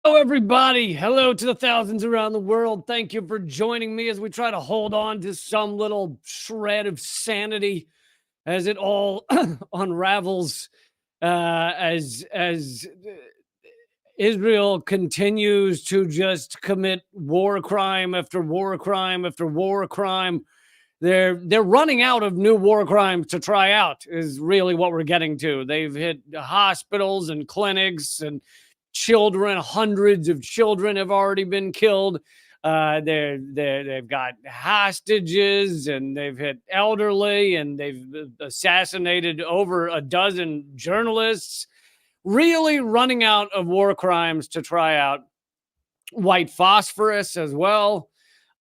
Hello, everybody. Hello to the thousands around the world. Thank you for joining me as we try to hold on to some little shred of sanity as it all unravels. As Israel continues to just commit war crime after war crime after war crime. They're running out of new war crimes to try out is really what we're getting to. They've hit hospitals and clinics and children. Hundreds of children have already been killed. They've got hostages, and they've hit elderly, and they've assassinated over a dozen journalists. Really running out of war crimes to try out. White phosphorus as well.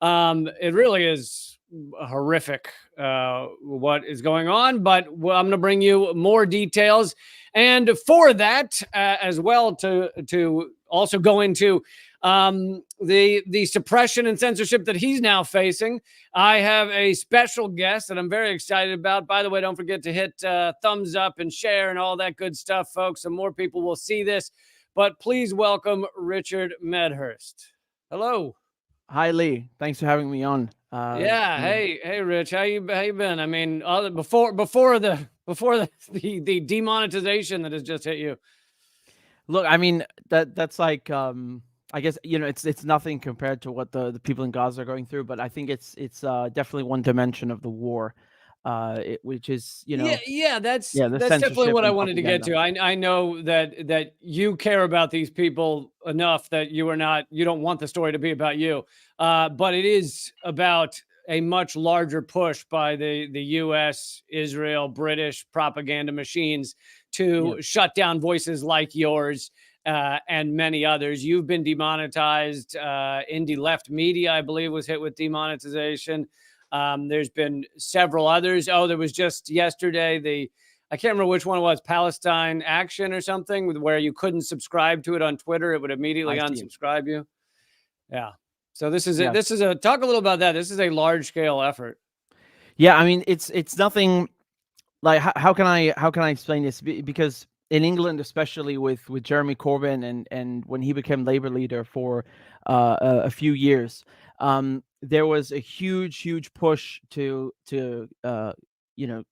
It really is horrific what is going on, but I'm going to bring you more details. And for that, as well, to also go into the suppression and censorship that he's now facing, I have a special guest that I'm very excited about. By the way, don't forget to hit thumbs up and share and all that good stuff, folks, so more people will see this. But please welcome Richard Medhurst. Hello. Hi Lee, thanks for having me on. Yeah. Hey, Rich. How you been? I mean, before the demonetization that has just hit you. Look, I mean that's like I guess it's nothing compared to what the people in Gaza are going through, but I think it's definitely one dimension of the war, which is Yeah. That's yeah, the that's definitely censorship what I and wanted to get propaganda. to. I know that you care about these people enough that you don't want the story to be about you, but it is about a much larger push by the U.S., Israel, British propaganda machines Yeah, to shut down voices like yours. And many others. You've been demonetized. Indie Left Media, I believe, was hit with demonetization. There's been several others. Oh, there was just yesterday I can't remember which one it was, Palestine Action or something, where you couldn't subscribe to it on Twitter. It would immediately I see it. unsubscribe you. Yeah. So this is it. Yes. This is a talk a little about that. This is a large scale effort. Yeah, I mean it's nothing like how can I explain this? Because in England, especially with Jeremy Corbyn and when he became Labour leader for a few years, there was a huge push to you know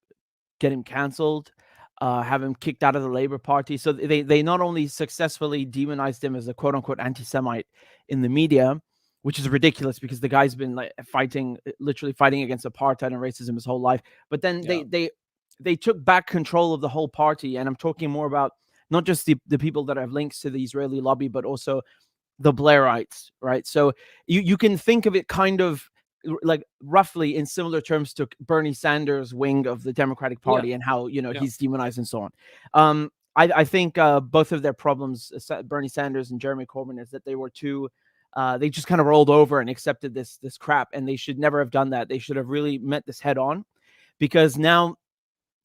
get him cancelled, have him kicked out of the Labour Party. So they not only successfully demonized him as a quote unquote anti-Semite in the media, which is ridiculous because the guy's been like literally fighting against apartheid and racism his whole life. But then Yeah. they took back control of the whole party, and I'm talking more about not just the people that have links to the Israeli lobby, but also the Blairites, right? So you can think of it kind of like roughly in similar terms to Bernie Sanders' wing of the Democratic Yeah. Party and how Yeah. he's demonized and so on. I think both of their problems, Bernie Sanders and Jeremy Corbyn, is that they were too. They just kind of rolled over and accepted this crap, and they should never have done that. They should have really met this head on, because now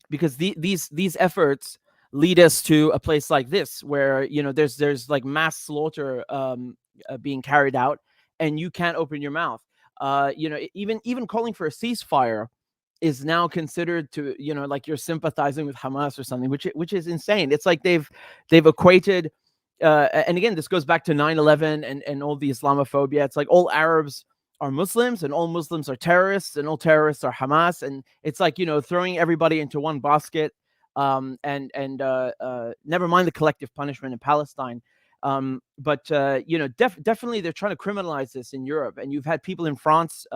because these efforts lead us to a place like this where there's like mass slaughter being carried out, and you can't open your mouth. Even calling for a ceasefire is now considered to like you're sympathizing with Hamas or something, which is insane. It's like they've equated and again, this goes back to 9/11 and all the Islamophobia. It's like all Arabs are Muslims and all Muslims are terrorists and all terrorists are Hamas, and it's like throwing everybody into one basket. And never mind the collective punishment in Palestine. But definitely they're trying to criminalize this in Europe, and you've had people in France.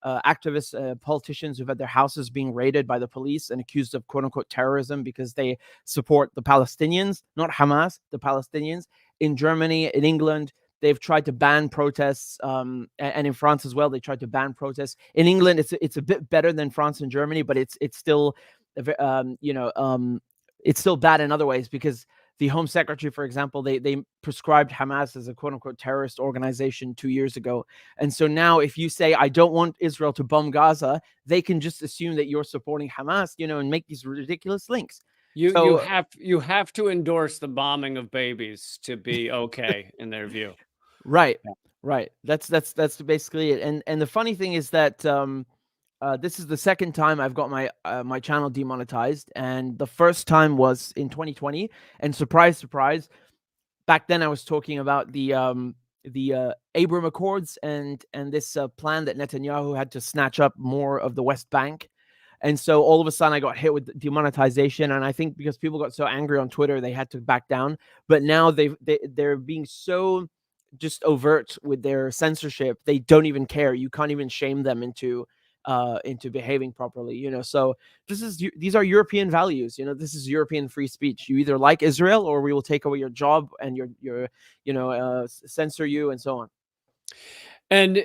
Activists, politicians who've had their houses being raided by the police and accused of quote unquote terrorism because they support the Palestinians, not Hamas, the Palestinians. In Germany, in England, they've tried to ban protests, and in France as well, they tried to ban protests. In England, it's a bit better than France and Germany, but it's still, it's still bad in other ways because the Home Secretary, for example, they prescribed Hamas as a quote unquote terrorist organization 2 years ago. And so now if you say, I don't want Israel to bomb Gaza, they can just assume that you're supporting Hamas, and make these ridiculous links. You So, have to endorse the bombing of babies to be okay in their view. right, right. That's basically it. And the funny thing is that this is the second time I've got my channel demonetized, and the first time was in 2020. And surprise, surprise, back then I was talking about the Abraham Accords and this plan that Netanyahu had to snatch up more of the West Bank. And so all of a sudden I got hit with demonetization. And I think because people got so angry on Twitter, they had to back down. But now they're being so just overt with their censorship. They don't even care. You can't even shame them into behaving properly, so these are European values. This is European free speech. You either like Israel or we will take away your job and your censor you and so on. And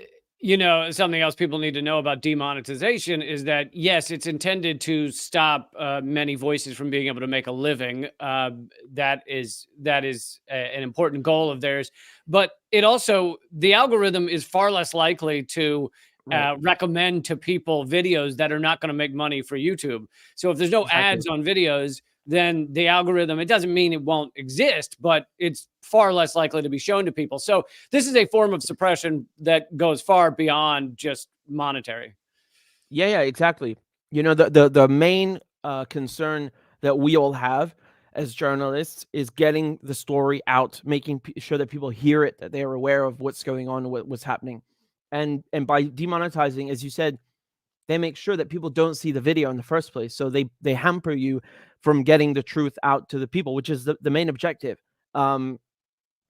something else people need to know about demonetization is that, yes, it's intended to stop many voices from being able to make a living. That is an important goal of theirs. But it also, the algorithm is far less likely to recommend to people videos that are not going to make money for YouTube. So if there's no ads on videos, then the algorithm, it doesn't mean it won't exist, but it's far less likely to be shown to people. So this is a form of suppression that goes far beyond just monetary. Yeah, exactly. The main concern that we all have as journalists is getting the story out, making sure that people hear it, that they are aware of what's going on, what's happening. And by demonetizing, as you said, they make sure that people don't see the video in the first place. So they hamper you from getting the truth out to the people, which is the main objective. And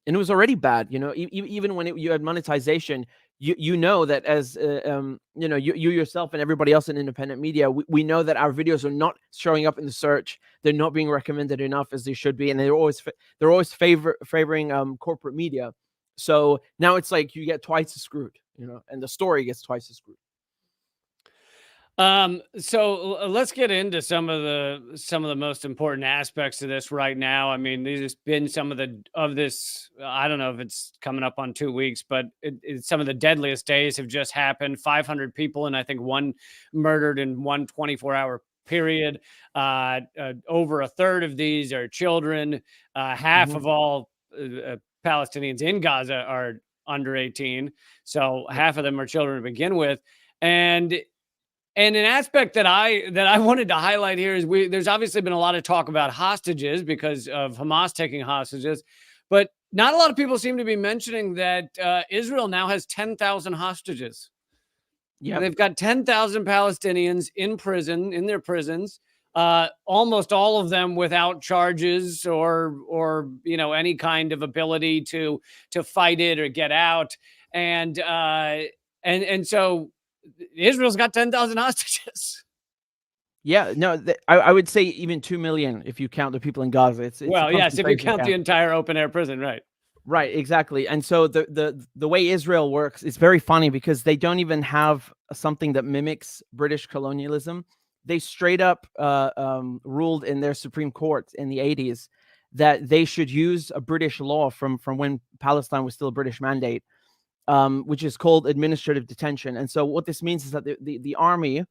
it was already bad, even when you had monetization, you know that as you yourself and everybody else in independent media, we know that our videos are not showing up in the search. They're not being recommended enough as they should be, and they're always favoring corporate media. So now it's like you get twice as screwed, and the story gets twice as screwed. So let's get into some of the most important aspects of this right now. I mean, these have been some of this. I don't know if it's coming up on 2 weeks, but some of the deadliest days have just happened. 500 people, and I think one murdered in one 24-hour period. Over a third of these are children. Half of all Palestinians in Gaza are under 18. So half of them are children to begin with. And an aspect that I wanted to highlight here is there's obviously been a lot of talk about hostages because of Hamas taking hostages, but not a lot of people seem to be mentioning that Israel now has 10,000 hostages. Yeah, they've got 10,000 Palestinians in their prisons. Almost all of them without charges or any kind of ability to fight it or get out. And so Israel's got 10,000 hostages. Yeah, no, I would say even 2 million if you count the people in Gaza. It's well, yes, if you count the entire open air prison, right? Right, exactly. And so the way Israel works is very funny because they don't even have something that mimics British colonialism. They straight up ruled in their Supreme Court in the 80s that they should use a British law from when Palestine was still a British mandate, which is called administrative detention. And so what this means is that the army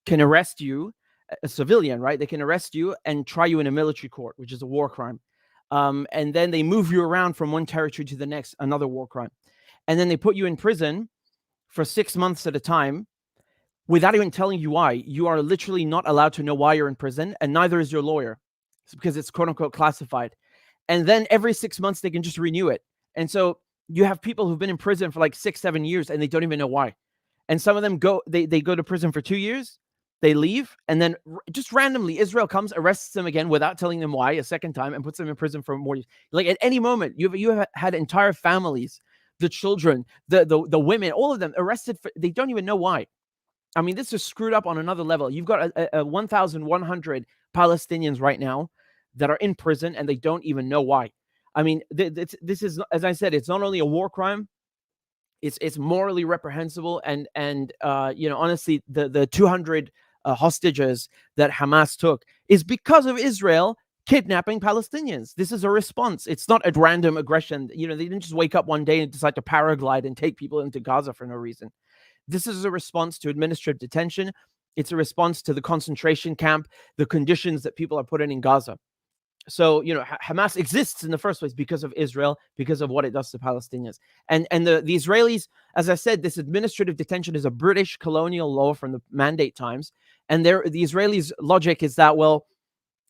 can arrest you, a civilian, right? They can arrest you and try you in a military court, which is a war crime. And then they move you around from one territory to the next, another war crime. And then they put you in prison for 6 months at a time without even telling you why. You are literally not allowed to know why you're in prison, and neither is your lawyer. It's because it's quote unquote classified. And then every 6 months, they can just renew it. And so you have people who've been in prison for like 6-7 years and they don't even know why. And some of them they go to prison for 2 years. They leave, and then just randomly, Israel comes, arrests them again without telling them why a second time, and puts them in prison for more years. Like at any moment, you have had entire families, the children, the women, all of them arrested for, they don't even know why. I mean, this is screwed up on another level. You've got a 1,100 Palestinians right now that are in prison, and they don't even know why. I mean, this is, as I said, it's not only a war crime. It's morally reprehensible, and honestly, the 200 hostages that Hamas took is because of Israel kidnapping Palestinians. This is a response. It's not a random aggression. They didn't just wake up one day and decide to paraglide and take people into Gaza for no reason. This is a response to administrative detention. It's a response to the concentration camp, the conditions that people are put in Gaza. So, Hamas exists in the first place because of Israel, because of what it does to Palestinians. And the Israelis, as I said, this administrative detention is a British colonial law from the Mandate times. And the Israelis' logic is that, well,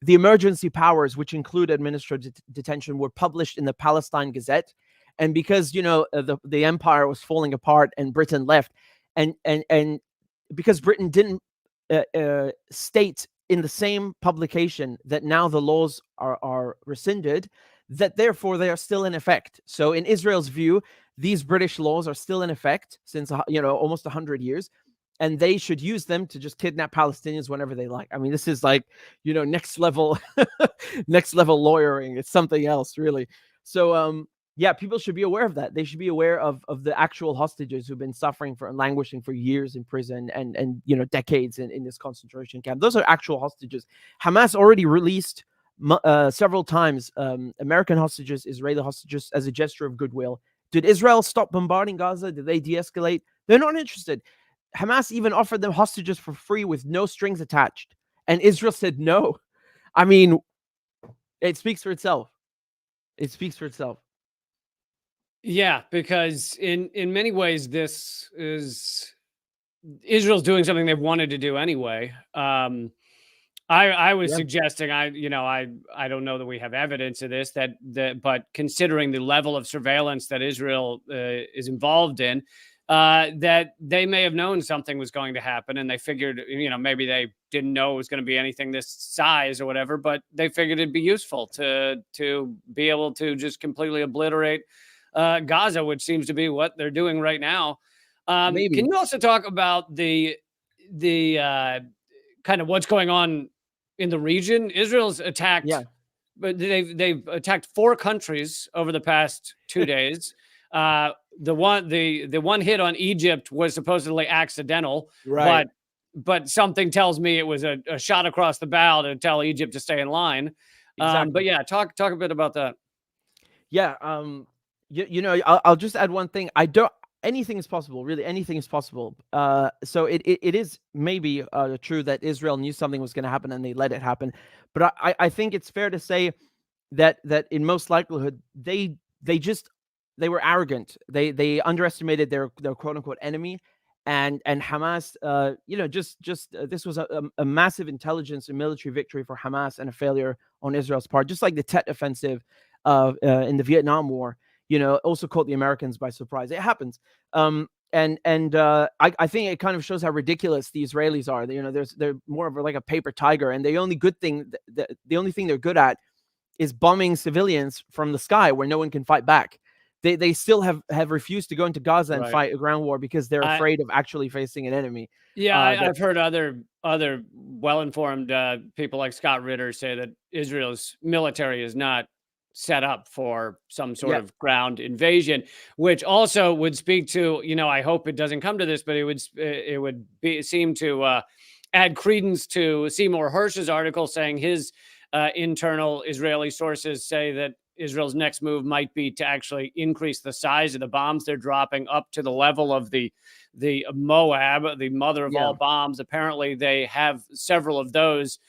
the emergency powers, which include administrative detention, were published in the Palestine Gazette. And because the empire was falling apart and Britain left, and because Britain didn't state in the same publication that now the laws are rescinded, that therefore they are still in effect. So in Israel's view, these British laws are still in effect since almost 100 years, and they should use them to just kidnap Palestinians whenever they like. I mean, this is like next level next level lawyering. It's something else, really. So yeah, people should be aware of that. They should be aware of the actual hostages who've been suffering and languishing for years in prison and decades in this concentration camp. Those are actual hostages. Hamas already released several times American hostages, Israeli hostages, as a gesture of goodwill. Did Israel stop bombarding Gaza? Did they de-escalate? They're not interested. Hamas even offered them hostages for free with no strings attached, and Israel said no. I mean, it speaks for itself. It speaks for itself. Yeah, because in many ways, this is Israel's doing something they've wanted to do anyway. I was suggesting, I don't know that we have evidence of this, but considering the level of surveillance that Israel is involved in, that they may have known something was going to happen, and they figured, maybe they didn't know it was going to be anything this size or whatever, but they figured it'd be useful to be able to just completely obliterate Gaza, which seems to be what they're doing right now. Can you also talk about the kind of what's going on in the region? Israel's attacked, but they've attacked 4 countries over the past 2 days. The one hit on Egypt was supposedly accidental, right? But something tells me it was a shot across the bow to tell Egypt to stay in line. Exactly. But yeah, talk a bit about that. Yeah. I'll just add one thing. Anything is possible, really. Anything is possible. So it is maybe true that Israel knew something was going to happen and they let it happen. But I think it's fair to say that in most likelihood they were arrogant. They underestimated their quote unquote enemy, and Hamas. This was a massive intelligence and military victory for Hamas and a failure on Israel's part, just like the Tet offensive in the Vietnam War. Also caught the Americans by surprise. It happens. I think it kind of shows how ridiculous the Israelis are. They're more of like a paper tiger, and the only thing they're good at is bombing civilians from the sky where no one can fight back. They still have refused to go into Gaza and fight a ground war because they're afraid of actually facing an enemy. Yeah, I've heard other well-informed people like Scott Ritter say that Israel's military is not set up for some sort of ground invasion, which also would speak to, I hope it doesn't come to this, but it would seem to add credence to Seymour Hersh's article saying his internal Israeli sources say that Israel's next move might be to actually increase the size of the bombs they're dropping up to the level of the Moab, the mother of all bombs. Apparently, they have several of those,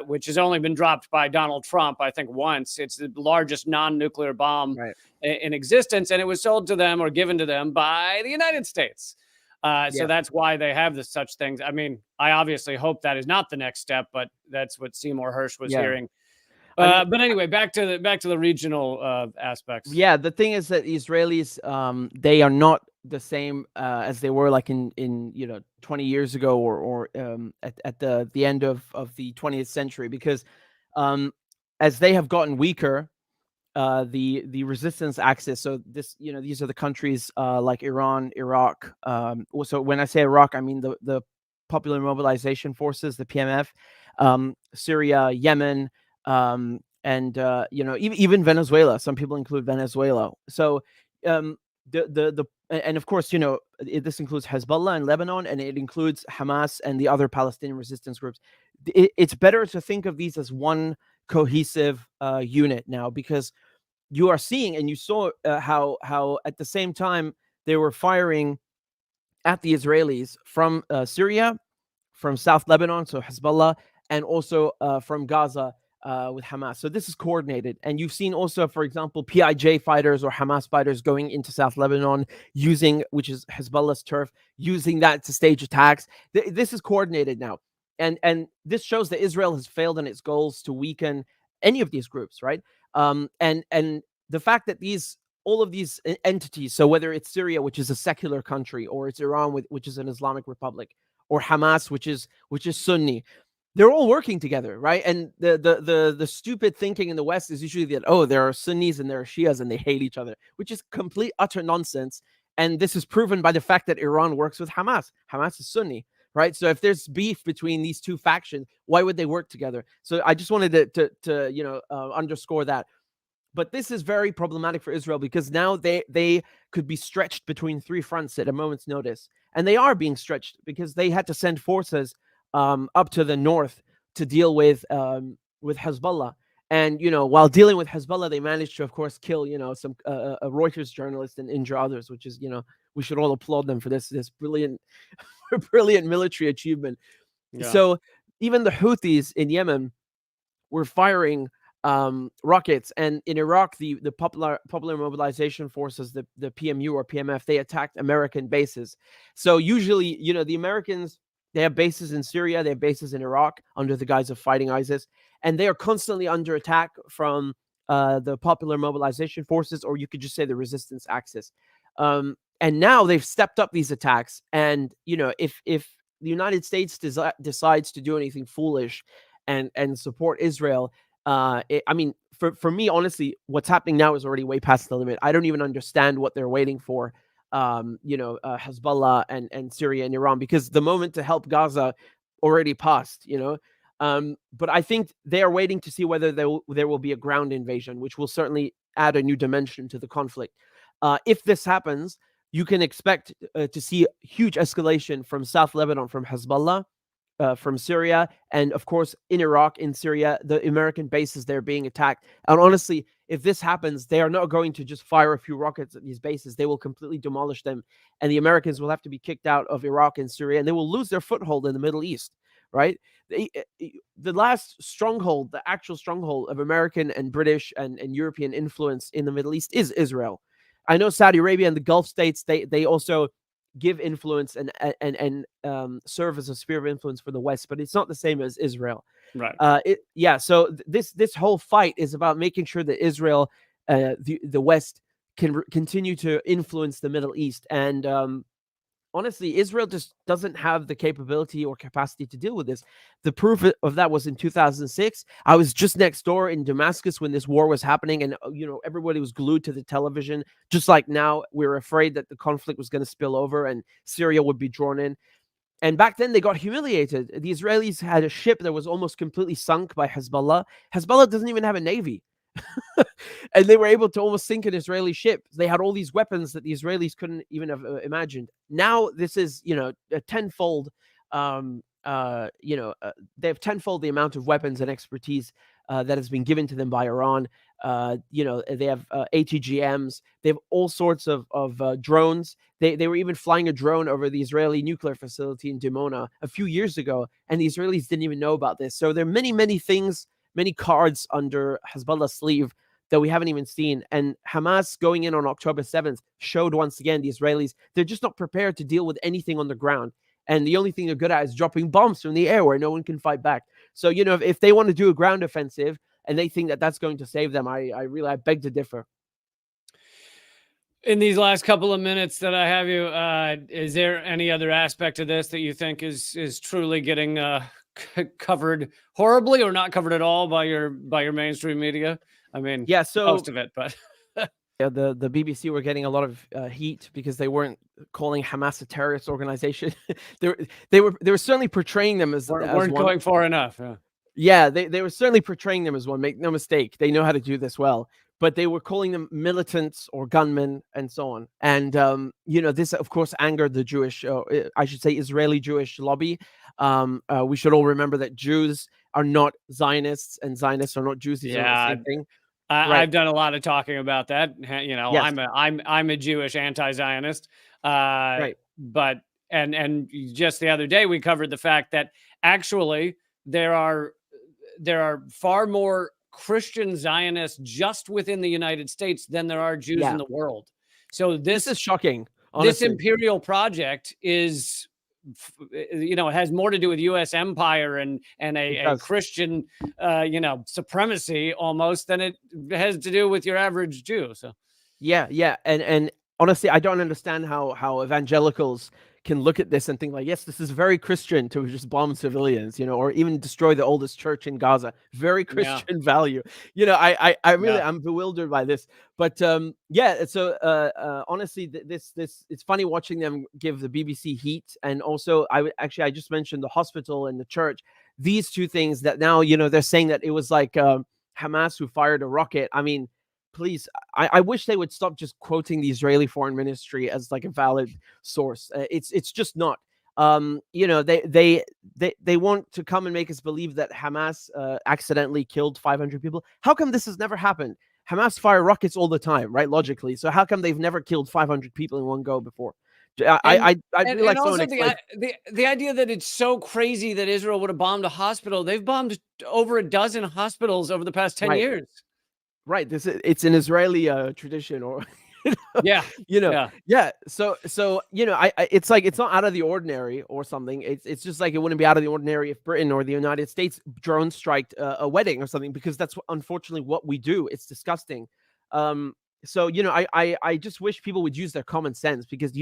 which has only been dropped by Donald Trump, I think, once. It's the largest non-nuclear bomb in existence, and it was sold to them or given to them by the United States. So that's why they have such things. I mean, I obviously hope that is not the next step, but that's what Seymour Hersh was hearing. But anyway, back to the regional aspects. Yeah, the thing is that Israelis, they are not the same as they were like in 20 years ago or at the end of the 20th century, because as they have gotten weaker, the resistance axis. So these are the countries like Iran, Iraq. So when I say Iraq, I mean the Popular Mobilization Forces, the PMF, Syria, Yemen. And even Venezuela. Some people include Venezuela. So and of course, this includes Hezbollah in Lebanon, and it includes Hamas and the other Palestinian resistance groups. It's better to think of these as one cohesive unit now, because you are seeing, and you saw how at the same time they were firing at the Israelis from Syria, from South Lebanon, so Hezbollah, and also from Gaza with Hamas. So this is coordinated. And you've seen also, for example, PIJ fighters or Hamas fighters going into South Lebanon which is Hezbollah's turf, using that to stage attacks. This is coordinated now. and this shows that Israel has failed in its goals to weaken any of these groups, right? And the fact that all of these entities, so whether it's Syria, which is a secular country, or it's Iran, which is an Islamic republic, or Hamas, which is Sunni, they're all working together, right? And the stupid thinking in the West is usually that, oh, there are Sunnis and there are Shias and they hate each other, which is complete utter nonsense. And this is proven by the fact that Iran works with Hamas. Hamas is Sunni, right? So if there's beef between these two factions, why would they work together? So I just wanted to underscore that. But this is very problematic for Israel because now they could be stretched between three fronts at a moment's notice, and they are being stretched because they had to send forces up to the north to deal with Hezbollah. And while dealing with Hezbollah, they managed to, of course, kill some a Reuters journalist and injure others, which is we should all applaud them for this brilliant brilliant military achievement. Yeah. So even the Houthis in Yemen were firing rockets, and in Iraq, the popular mobilization forces, the PMU or PMF, they attacked American bases. So usually, the Americans, they have bases in Syria, they have bases in Iraq under the guise of fighting ISIS, and they are constantly under attack from the popular mobilization forces, or you could just say the resistance axis. And now they've stepped up these attacks, and if the United States decides to do anything foolish and support Israel, for me, honestly, what's happening now is already way past the limit. I don't even understand what they're waiting for, Hezbollah and Syria and Iran, because the moment to help Gaza already passed, but I think they are waiting to see whether there will be a ground invasion, which will certainly add a new dimension to the conflict. If this happens, you can expect to see huge escalation from South Lebanon, from Hezbollah, from Syria, and of course in Iraq, in Syria, the American bases there being attacked. And honestly, if this happens, they are not going to just fire a few rockets at these bases. They will completely demolish them, and the Americans will have to be kicked out of Iraq and Syria, and they will lose their foothold in the Middle East, right? The last stronghold, the actual stronghold of American and British and European influence in the Middle East is Israel. I know Saudi Arabia and the Gulf states, they also give influence and serve as a sphere of influence for the West, but it's not the same as Israel. Right. So this whole fight is about making sure that Israel, the West, can continue to influence the Middle East. And honestly, Israel just doesn't have the capability or capacity to deal with this. The proof of that was in 2006. I was just next door in Damascus when this war was happening, and everybody was glued to the television. Just like now, we were afraid that the conflict was going to spill over and Syria would be drawn in. And back then, they got humiliated. The Israelis had a ship that was almost completely sunk by Hezbollah. Hezbollah doesn't even have a navy. And they were able to almost sink an Israeli ship. They had all these weapons that the Israelis couldn't even have imagined. Now this is, a tenfold. They have tenfold the amount of weapons and expertise that has been given to them by Iran. They have ATGMs. They have all sorts of drones. They were even flying a drone over the Israeli nuclear facility in Dimona a few years ago, and the Israelis didn't even know about this. So there are many, many things, many cards under Hezbollah's sleeve that we haven't even seen. And Hamas going in on October 7th showed once again the Israelis, they're just not prepared to deal with anything on the ground. And the only thing they're good at is dropping bombs from the air where no one can fight back. So, if they want to do a ground offensive and they think that that's going to save them, I beg to differ. In these last couple of minutes that I have you, is there any other aspect of this that you think is truly getting covered horribly or not covered at all by your mainstream media? I mean, yeah, so most of it, but yeah, the BBC were getting a lot of heat because they weren't calling Hamas a terrorist organization. they were certainly portraying them as weren't going far enough. Yeah, they were certainly portraying them as one. Make no mistake, they know how to do this well. But they were calling them militants or gunmen and so on. And this of course angered the Jewish, I should say, Israeli Jewish lobby. We should all remember that Jews are not Zionists and Zionists are not Jews. These are the same thing. I've done a lot of talking about that. Yes. I'm a Jewish anti-Zionist. Right. But and just the other day we covered the fact that actually there are far more Christian Zionists just within the United States than there are Jews in the world. So this is shocking. Honestly. This imperial project is you know, it has more to do with U.S. empire and It a does. Christian, you know, supremacy almost than it has to do with your average Jew. So Yeah, yeah, and honestly, I don't understand how evangelicals can look at this and think like, yes, this is very Christian to just bomb civilians, or even destroy the oldest church in Gaza. Very yeah, Christian value. I really yeah. I'm bewildered by this. But yeah, so honestly, this it's funny watching them give the BBC heat, and also I just mentioned the hospital and the church. These two things that now they're saying that it was like Hamas who fired a rocket. I mean, please, I wish they would stop just quoting the Israeli foreign ministry as like a valid source. It's just not. They want to come and make us believe that Hamas accidentally killed 500 people. How come this has never happened? Hamas fire rockets all the time, right? Logically, so how come they've never killed 500 people in one go before? And I'd really like someone also to explain. the idea that it's so crazy that Israel would have bombed a hospital. They've bombed over a dozen hospitals over the past 10 Right, years. right. It's an Israeli tradition, or Yeah, you know yeah. yeah. So it's like it's not out of the ordinary or something. It's just like it wouldn't be out of the ordinary if Britain or the United States drone striked a wedding or something, because that's unfortunately what we do. It's disgusting. So I just wish people would use their common sense, because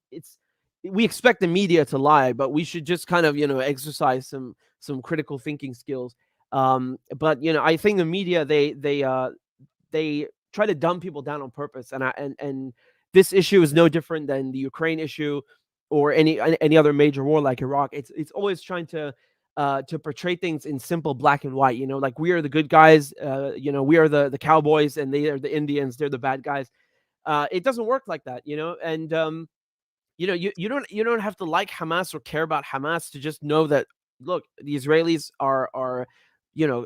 it's we expect the media to lie, but we should just kind of exercise some critical thinking skills. But I think the media, they try to dumb people down on purpose, and this issue is no different than the Ukraine issue or any other major war like Iraq. It's always trying to portray things in simple black and white. Like we are the good guys. We are the cowboys, and they are the Indians. They're the bad guys. It doesn't work like that. And you don't have to like Hamas or care about Hamas to just know that, look, the Israelis are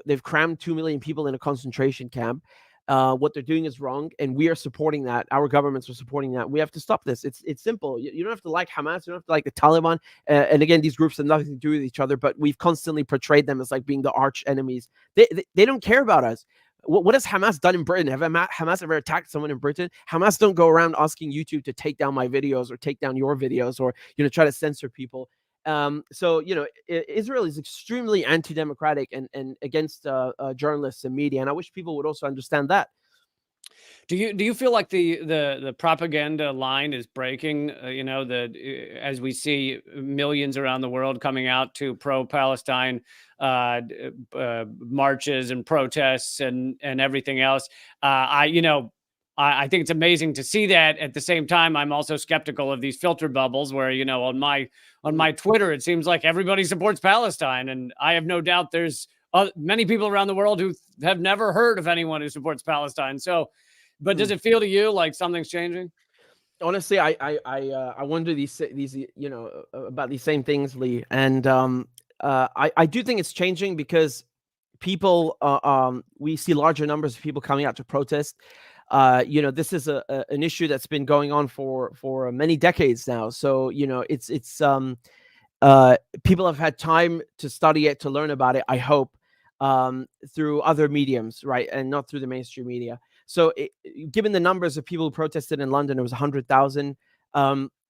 they've crammed 2 million people in a concentration camp. What they're doing is wrong, and we are supporting that. Our governments are supporting that. We have to stop this. It's simple. You don't have to like Hamas. You don't have to like the Taliban. And again, these groups have nothing to do with each other, but we've constantly portrayed them as like being the arch enemies. They don't care about us. What has Hamas done in Britain? Have Hamas ever attacked someone in Britain? Hamas don't go around asking YouTube to take down my videos or take down your videos, or try to censor people. So Israel is extremely anti-democratic and against journalists and media, and I wish people would also understand that. Do you feel like the propaganda line is breaking? As we see millions around the world coming out to pro-Palestine marches and protests and everything else. I think it's amazing to see that. At the same time, I'm also skeptical of these filter bubbles where, on my Twitter, it seems like everybody supports Palestine. And I have no doubt there's many people around the world who have never heard of anyone who supports Palestine. So, but does it feel to you like something's changing? Honestly, I wonder these about these same things, Lee, and I do think it's changing because people we see larger numbers of people coming out to protest. This is an issue that's been going on for many decades now. So it's people have had time to study it, to learn about it, I hope, through other mediums, right, and not through the mainstream media. So given the numbers of people who protested in London, it was 100,000.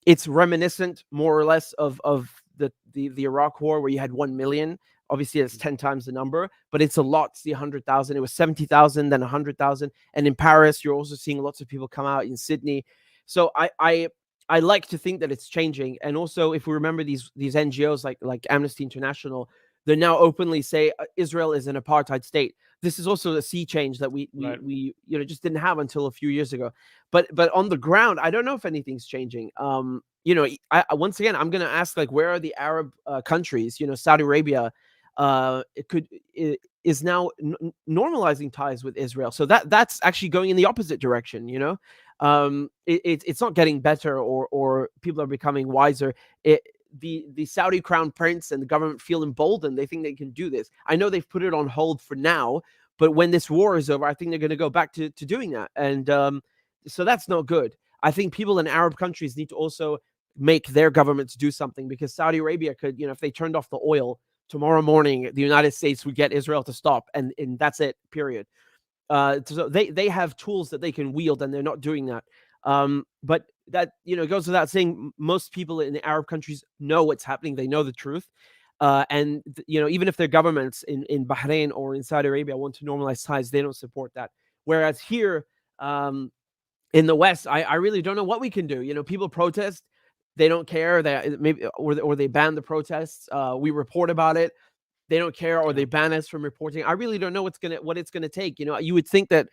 It's reminiscent more or less of the Iraq war, where you had 1 million. Obviously, it's 10 times the number, but it's a lot to see 100,000. It was 70,000, then 100,000. And in Paris, you're also seeing lots of people come out, in Sydney. So I like to think that it's changing. And also, if we remember these NGOs like Amnesty International, they now openly say Israel is an apartheid state. This is also a sea change that we just didn't have until a few years ago. But on the ground, I don't know if anything's changing. Once again, I'm going to ask, like, where are the Arab countries? Saudi Arabia is now normalizing ties with Israel. So that's actually going in the opposite direction. It's not getting better, or people are becoming wiser. The Saudi crown prince and the government feel emboldened. They think they can do this. I know they've put it on hold for now, but when this war is over, I think they're going to go back to doing that. And so that's not good. I think people in Arab countries need to also make their governments do something, because Saudi Arabia could, if they turned off the oil tomorrow morning, the United States would get Israel to stop, and that's it, period. So they have tools that they can wield, and they're not doing that. But that, goes without saying, most people in the Arab countries know what's happening. They know the truth. And even if their governments in Bahrain or in Saudi Arabia want to normalize ties, they don't support that. Whereas here, in the West, I really don't know what we can do. People protest, they don't care. They maybe or they ban the protests. We report about it, they don't care, or they ban us from reporting. I really don't know what it's gonna take. You would think that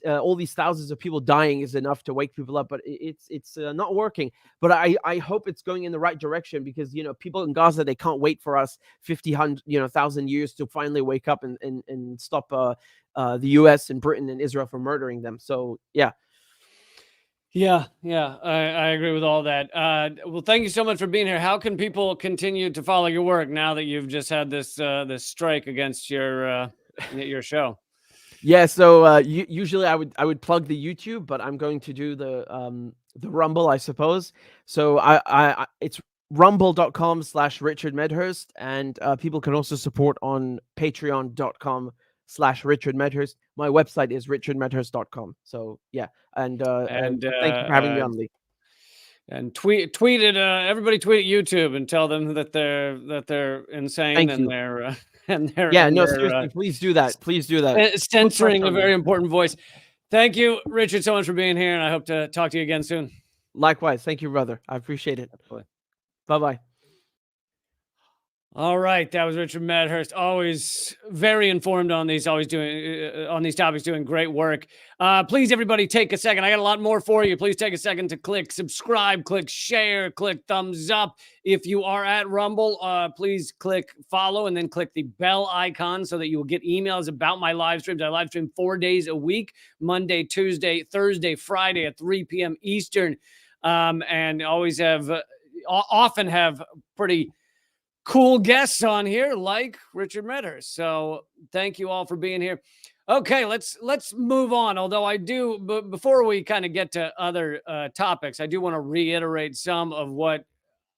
all these thousands of people dying is enough to wake people up, but it's not working. But I hope it's going in the right direction, because people in Gaza, they can't wait for us 1,000 years to finally wake up and stop the U.S. and Britain and Israel from murdering them. So yeah. Yeah, I agree with all that. Well, thank you so much for being here. How can people continue to follow your work now that you've just had this strike against your show? Yeah, so usually I would plug the YouTube, but I'm going to do the Rumble, I suppose. So it's rumble.com/Richard Medhurst, and people can also support on patreon.com/Richard Medhurst. My website is richardmedhurst.com. So yeah, and thank you for having me on, Lee. And tweet it. Everybody tweet at YouTube and tell them that they're insane. Thank and you. they're Seriously, please do that. Please do that. Censoring a very important voice. Thank you, Richard, so much for being here, and I hope to talk to you again soon. Likewise. Thank you, brother. I appreciate it. Bye-bye. All right, that was Richard Medhurst. Always very informed on these, always doing on these topics, doing great work. Please, everybody, take a second. I got a lot more for you. Please take a second to click subscribe, click share, click thumbs up. If you are at Rumble, please click follow and then click the bell icon so that you will get emails about my live streams. I live stream 4 days a week: Monday, Tuesday, Thursday, Friday at 3 p.m. Eastern, and often have pretty cool guests on here like Richard Medhurst. So thank you all for being here. Okay, let's move on. Although I do, but before we kind of get to other topics, I do want to reiterate some of what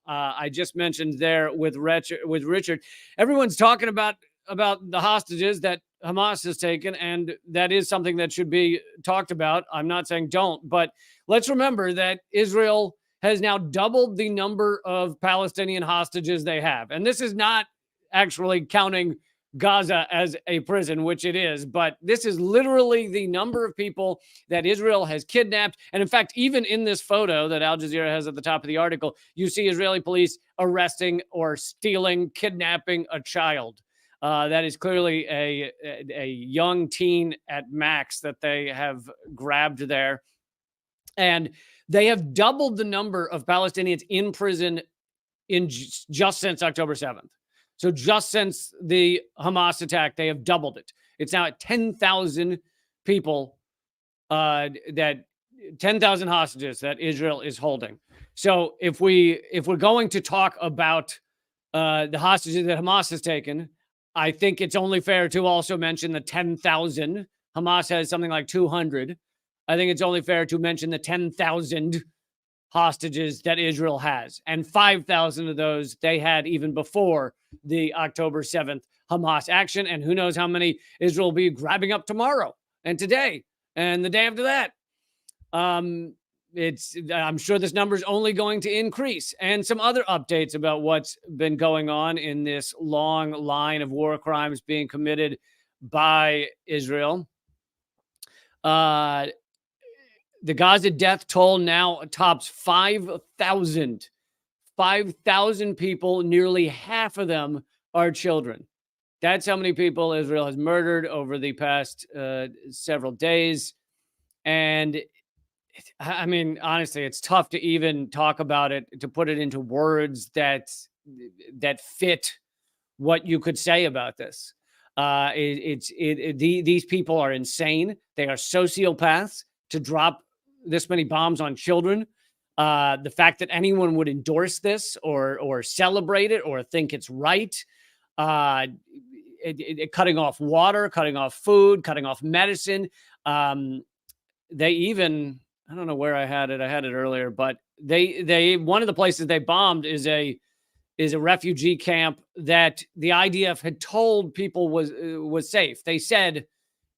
I just mentioned there with Richard. Everyone's talking about the hostages that Hamas has taken, and that is something that should be talked about. I'm not saying don't, but let's remember that Israel has now doubled the number of Palestinian hostages they have. And this is not actually counting Gaza as a prison, which it is, but this is literally the number of people that Israel has kidnapped. And in fact, even in this photo that Al Jazeera has at the top of the article, you see Israeli police arresting or stealing, kidnapping a child. That is clearly a young teen at max that they have grabbed there. And they have doubled the number of Palestinians in prison just since October 7th. So just since the Hamas attack, they have doubled it. It's now at 10,000 people, 10,000 hostages that Israel is holding. So if we're going to talk about the hostages that Hamas has taken, I think it's only fair to also mention the 10,000. Hamas has something like 200. I think it's only fair to mention the 10,000 hostages that Israel has. And 5,000 of those they had even before the October 7th Hamas action. And who knows how many Israel will be grabbing up tomorrow and today and the day after that. I'm sure this number is only going to increase. And some other updates about what's been going on in this long line of war crimes being committed by Israel. The Gaza death toll now tops 5,000. 5,000 people, nearly half of them are children. That's how many people Israel has murdered over the past several days. And I mean, honestly, it's tough to even talk about it, to put it into words that fit what you could say about this. These people are insane. They are sociopaths to drop this many bombs on children. The fact that anyone would endorse this or celebrate it or think it's right, cutting off water, cutting off food, cutting off medicine. They even, I don't know where I had it earlier, but they one of the places they bombed is a refugee camp that the IDF had told people was safe. They said,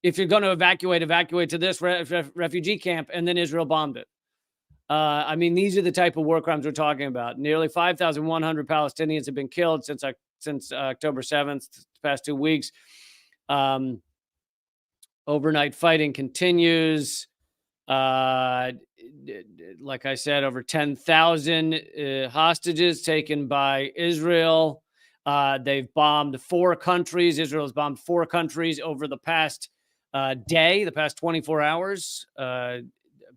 if you're going to evacuate to this refugee camp, and then Israel bombed it. I mean, these are the type of war crimes we're talking about. Nearly 5,100 Palestinians have been killed since October 7th, the past 2 weeks. Overnight fighting continues. Like I said, over 10,000 hostages taken by Israel. They've bombed 4 countries. Israel has bombed 4 countries over the past day, the past 24 hours.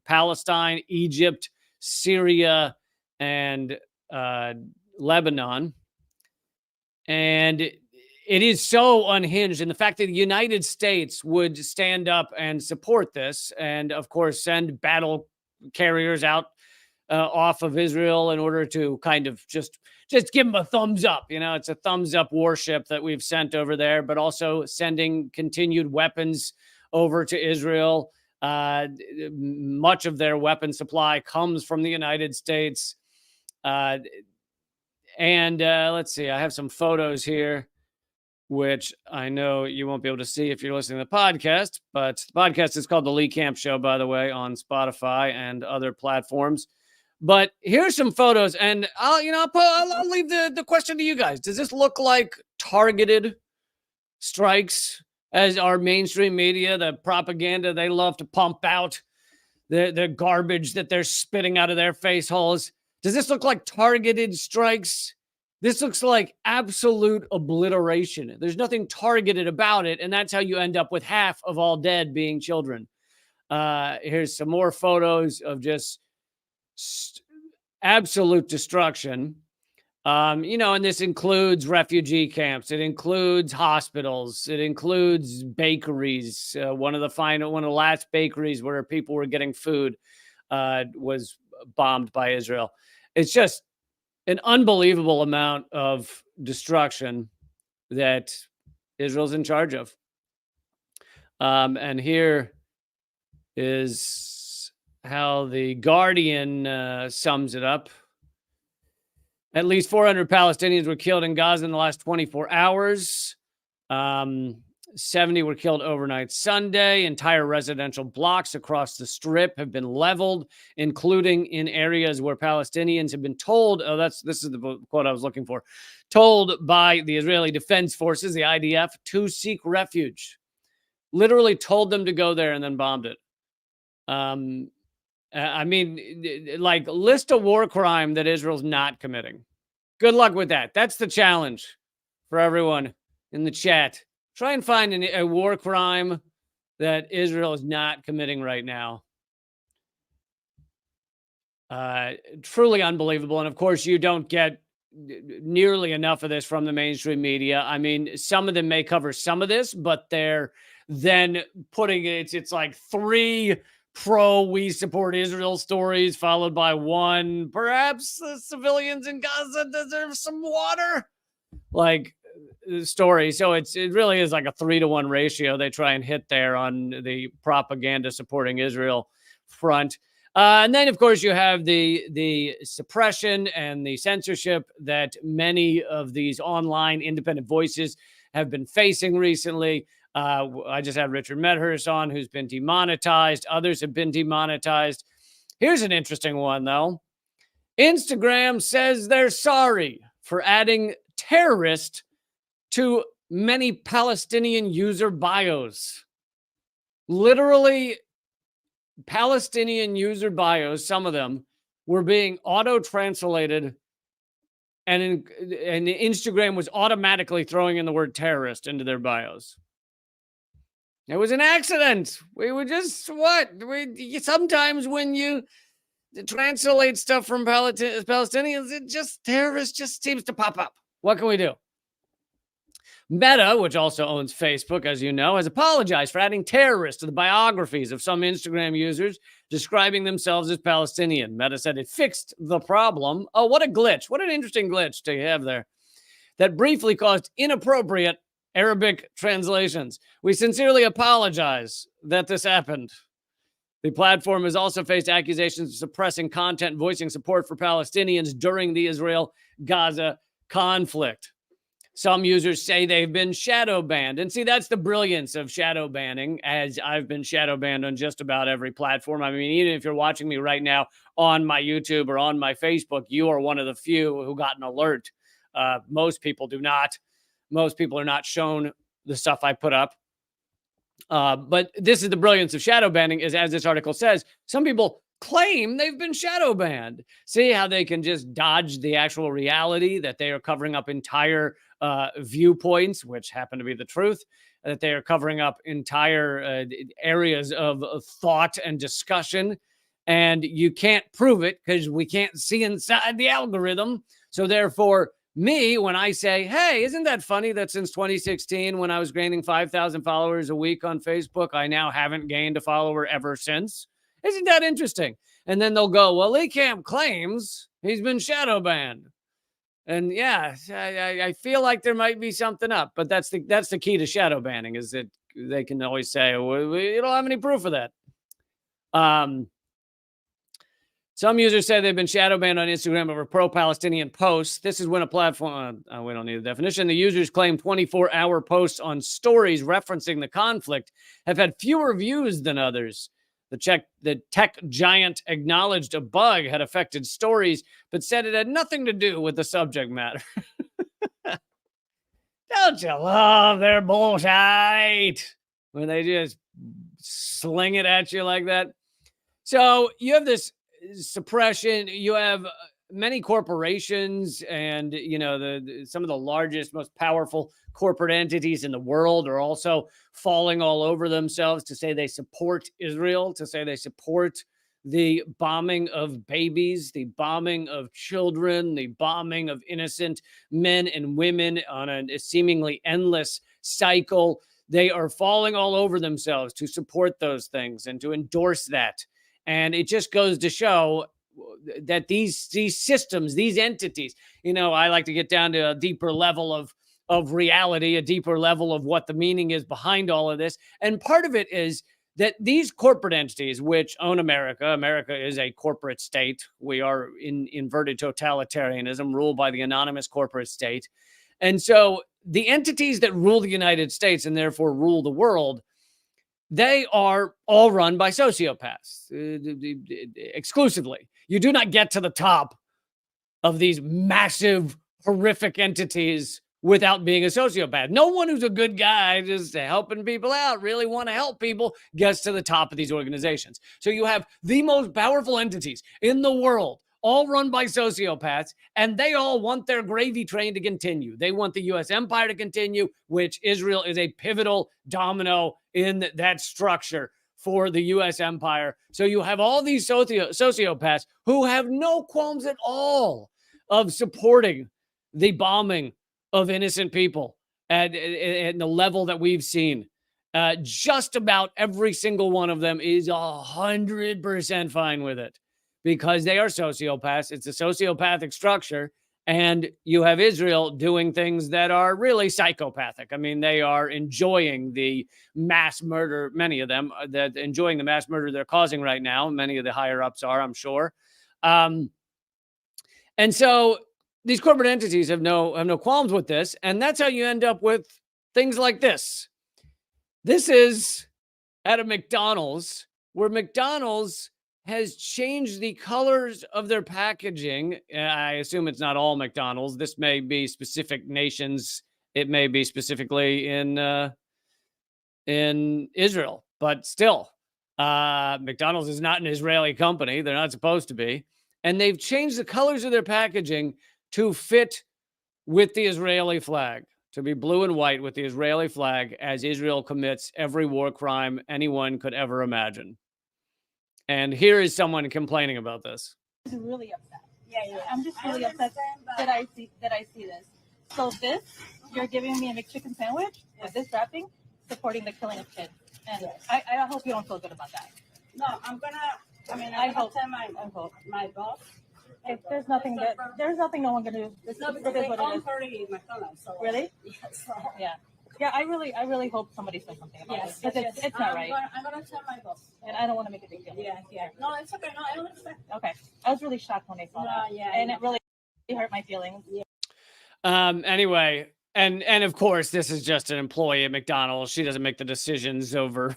Palestine, Egypt, Syria, and Lebanon. And it is so unhinged. And the fact that the United States would stand up and support this, and of course, send battle carriers out off of Israel in order to kind of just give them a thumbs up. You know, it's a thumbs up warship that we've sent over there, but also sending continued weapons over to Israel. Much of their weapon supply comes from the United States. Let's see, I have some photos here, which I know you won't be able to see if you're listening to the podcast, but the podcast is called The Leecamp Show, by the way, on Spotify and other platforms. But here's some photos, and I'll leave the question to you guys. Does this look like targeted strikes, as our mainstream media, the propaganda they love to pump out, the garbage that they're spitting out of their face holes? Does this look like targeted strikes? This looks like absolute obliteration. There's nothing targeted about it, and that's how you end up with half of all dead being children. Here's some more photos of just absolute destruction. And this includes refugee camps. It includes hospitals. It includes bakeries. One of the last bakeries where people were getting food was bombed by Israel. It's just an unbelievable amount of destruction that Israel's in charge of. And here is how the Guardian sums it up. At least 400 Palestinians were killed in Gaza in the last 24 hours. 70 were killed overnight Sunday. Entire residential blocks across the Strip have been leveled, including in areas where Palestinians have been told, this is the quote I was looking for, told by the Israeli Defense Forces, the IDF, to seek refuge. Literally told them to go there and then bombed it. List a war crime that Israel's not committing. Good luck with that. That's the challenge for everyone in the chat. Try and find a war crime that Israel is not committing right now. Truly unbelievable. And of course, you don't get nearly enough of this from the mainstream media. I mean, some of them may cover some of this, but they're then putting it's like 3 we support Israel stories, followed by 1, perhaps the civilians in Gaza deserve some water, story. So it really is like a 3-to-1 ratio they try and hit there on the propaganda supporting Israel front. And then, of course, you have the suppression and the censorship that many of these online independent voices have been facing recently. I just had Richard Medhurst on, who's been demonetized. Others have been demonetized. Here's an interesting one, though. Instagram says they're sorry for adding terrorist to many Palestinian user bios. Literally, Palestinian user bios, some of them, were being auto-translated, and Instagram was automatically throwing in the word terrorist into their bios. It was an accident. We were just, sometimes when you translate stuff from Palestinians, terrorist just seems to pop up. What can we do? Meta, which also owns Facebook, as you know, has apologized for adding terrorists to the biographies of some Instagram users describing themselves as Palestinian. Meta said it fixed the problem. Oh, what a glitch. What an interesting glitch to have there. That briefly caused inappropriate Arabic translations. We sincerely apologize that this happened. The platform has also faced accusations of suppressing content, voicing support for Palestinians during the Israel-Gaza conflict. Some users say they've been shadow banned. And see, that's the brilliance of shadow banning, as I've been shadow banned on just about every platform. I mean, even if you're watching me right now on my YouTube or on my Facebook, you are one of the few who got an alert. Most people do not. Most people are not shown the stuff I put up. But this is the brilliance of shadow banning, is, as this article says, some people claim they've been shadow banned. See how they can just dodge the actual reality that they are covering up entire viewpoints, which happen to be the truth, that they are covering up entire areas of thought and discussion. And you can't prove it because we can't see inside the algorithm. So therefore, me, when I say, hey, isn't that funny that since 2016, when I was gaining 5,000 followers a week on Facebook, I now haven't gained a follower ever since? Isn't that interesting? And then they'll go, well, leecamp claims he's been shadow banned. And yeah, I feel like there might be something up, but that's the key to shadow banning, is that they can always say, well, we don't have any proof of that. Some users say they've been shadow banned on Instagram over pro-Palestinian posts. This is when a platform, we don't need a definition. The users claim 24-hour posts on stories referencing the conflict have had fewer views than others. The tech giant acknowledged a bug had affected stories, but said it had nothing to do with the subject matter. Don't you love their bullshit when they just sling it at you like that? So you have this suppression. You have many corporations, and some of the largest, most powerful corporate entities in the world are also falling all over themselves to say they support Israel, to say they support the bombing of babies, the bombing of children, the bombing of innocent men and women on a seemingly endless cycle. They are falling all over themselves to support those things and to endorse that. And it just goes to show that these systems, these entities, I like to get down to a deeper level of reality, a deeper level of what the meaning is behind all of this. And part of it is that these corporate entities, which own America is a corporate state. We are in inverted totalitarianism, ruled by the anonymous corporate state. And so the entities that rule the United States and therefore rule the world, they are all run by sociopaths exclusively. You do not get to the top of these massive, horrific entities without being a sociopath. No one who's a good guy, just helping people out, really want to help people, gets to the top of these organizations. So you have the most powerful entities in the world, all run by sociopaths, and they all want their gravy train to continue. They want the U.S. empire to continue, which Israel is a pivotal domino in that structure for the U.S. empire. So you have all these sociopaths who have no qualms at all of supporting the bombing of innocent people at the level that we've seen. Just about every single one of them is 100% fine with it, because they are sociopaths. It's a sociopathic structure. And you have Israel doing things that are really psychopathic. I mean, they are enjoying the mass murder, many of them, that enjoying the mass murder they're causing right now. Many of the higher ups are, I'm sure. And so these corporate entities have no qualms with this. And that's how you end up with things like this. This is at a McDonald's, where McDonald's has changed the colors of their packaging. I assume it's not all McDonald's. This may be specific nations. It may be specifically in Israel, but still, McDonald's is not an Israeli company. They're not supposed to be. And they've changed the colors of their packaging to fit with the Israeli flag, to be blue and white with the Israeli flag, as Israel commits every war crime anyone could ever imagine. And here is someone complaining about this. I'm really upset. Yeah. I'm just really upset that I see this. So this, you're giving me a McChicken sandwich with this wrapping, supporting the killing of kids. And I hope you don't feel good about that. No, I hope my boss. If there's nothing no one can do. No, because they own 30 McDonald's. So. Really? Yes. So. Yeah. Yeah, I really hope somebody says something about this. Because it's not right. I'm going to tell my boss. And I don't want to make a big deal. Yeah. No, it's okay. No, I understand. Okay. I was really shocked when I saw that. Yeah. And it really hurt my feelings. Yeah. Anyway, and of course, this is just an employee at McDonald's. She doesn't make the decisions over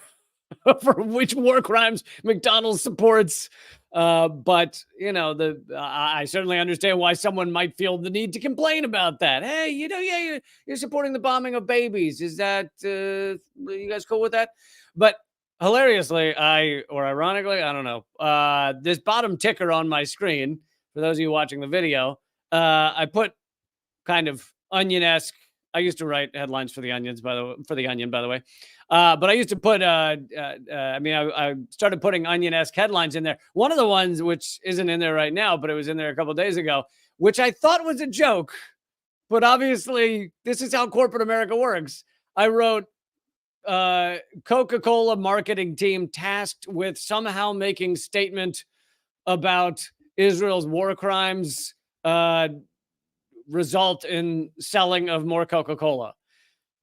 for which war crimes McDonald's supports. But you know, I certainly understand why someone might feel the need to complain about that. Hey, you know, yeah, you're supporting the bombing of babies. Is that you guys cool with that? But hilariously, or ironically, I don't know. This bottom ticker on my screen, for those of you watching the video, I put kind of onion-esque. I used to write headlines for the Onions, for the Onion, by the way. But I used to put, I started putting Onion-esque headlines in there. One of the ones, which isn't in there right now, but it was in there a couple of days ago, which I thought was a joke. But obviously, this is how corporate America works. I wrote, Coca-Cola marketing team tasked with somehow making statement about Israel's war crimes result in selling of more Coca-Cola.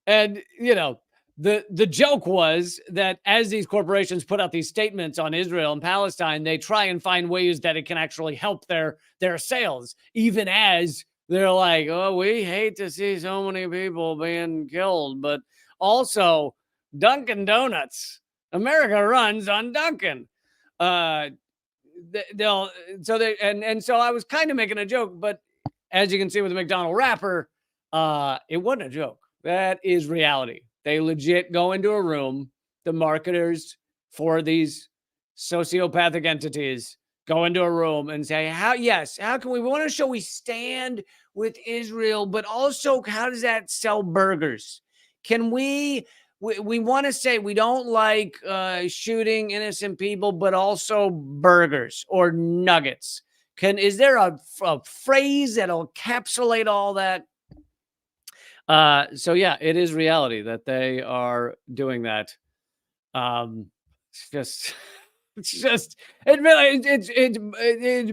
And, you know, the joke was that as these corporations put out these statements on Israel and Palestine, they try and find ways that it can actually help their sales, even as they're like, oh, we hate to see so many people being killed. But also, Dunkin' Donuts, America runs on Dunkin'. So I was kind of making a joke, but as you can see with the McDonald wrapper, it wasn't a joke. That is reality. They legit go into a room. The marketers for these sociopathic entities go into a room and say, how can we want to show we stand with Israel, but also how does that sell burgers? Can we want to say we don't like shooting innocent people, but also burgers or nuggets. Is there a phrase that'll encapsulate all that? So yeah, it is reality that they are doing that. It's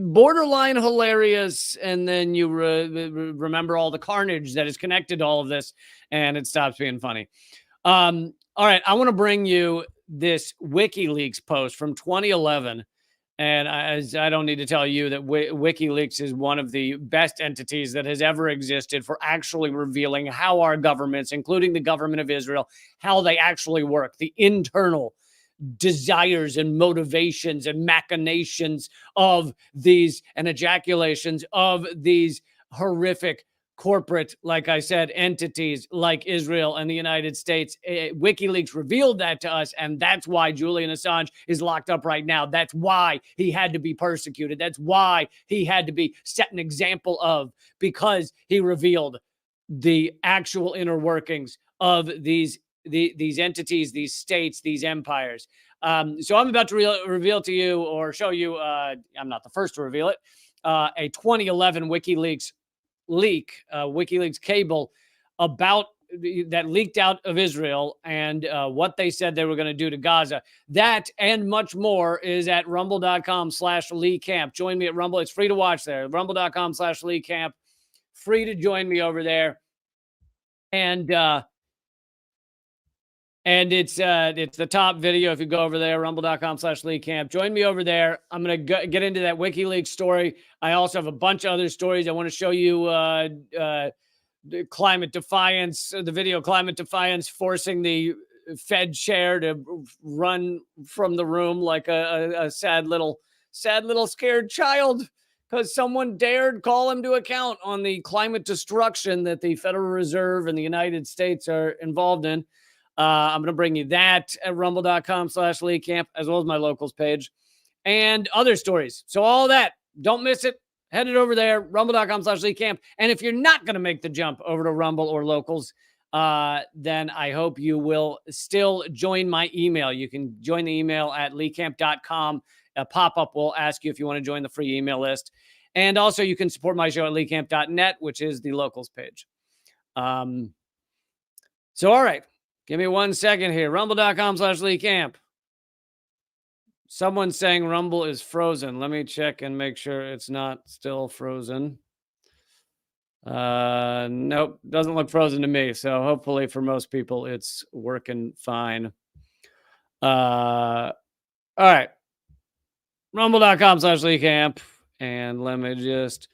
borderline hilarious, and then you remember all the carnage that is connected to all of this, and it stops being funny. All right, I want to bring you this WikiLeaks post from 2011. And I don't need to tell you that WikiLeaks is one of the best entities that has ever existed for actually revealing how our governments, including the government of Israel, how they actually work, the internal desires and motivations and machinations of these and ejaculations of these horrific corporate, like I said, entities like Israel and the United States. WikiLeaks revealed that to us, and that's why Julian Assange is locked up right now. That's why he had to be persecuted. That's why he had to be set an example of, because he revealed the actual inner workings of these entities, these states, these empires. So I'm about to reveal to you, or show you, I'm not the first to reveal it, a 2011 WikiLeaks leak, WikiLeaks cable about that leaked out of Israel and what they said they were going to do to Gaza. That and much more is at rumble.com/leecamp. Join me at Rumble. It's free to watch there. Rumble.com/leecamp. Free to join me over there. And it's the top video. If you go over there, rumble.com/leecamp, join me over there. I'm going to get into that WikiLeaks story. I also have a bunch of other stories. I want to show you climate defiance, the video climate defiance forcing the Fed chair to run from the room like a sad little scared child because someone dared call him to account on the climate destruction that the Federal Reserve and the United States are involved in. I'm going to bring you that at rumble.com/leecamp, as well as my locals page and other stories. So all that, don't miss it. Head it over there, rumble.com/leecamp. And if you're not going to make the jump over to Rumble or locals, then I hope you will still join my email. You can join the email at leecamp.com. A pop-up will ask you if you want to join the free email list. And also you can support my show at leecamp.net, which is the locals page. So, all right. Give me 1 second here. Rumble.com/leecamp. Someone's saying Rumble is frozen. Let me check and make sure it's not still frozen. Nope, doesn't look frozen to me. So hopefully for most people, it's working fine. All right. Rumble.com/leecamp. And let me just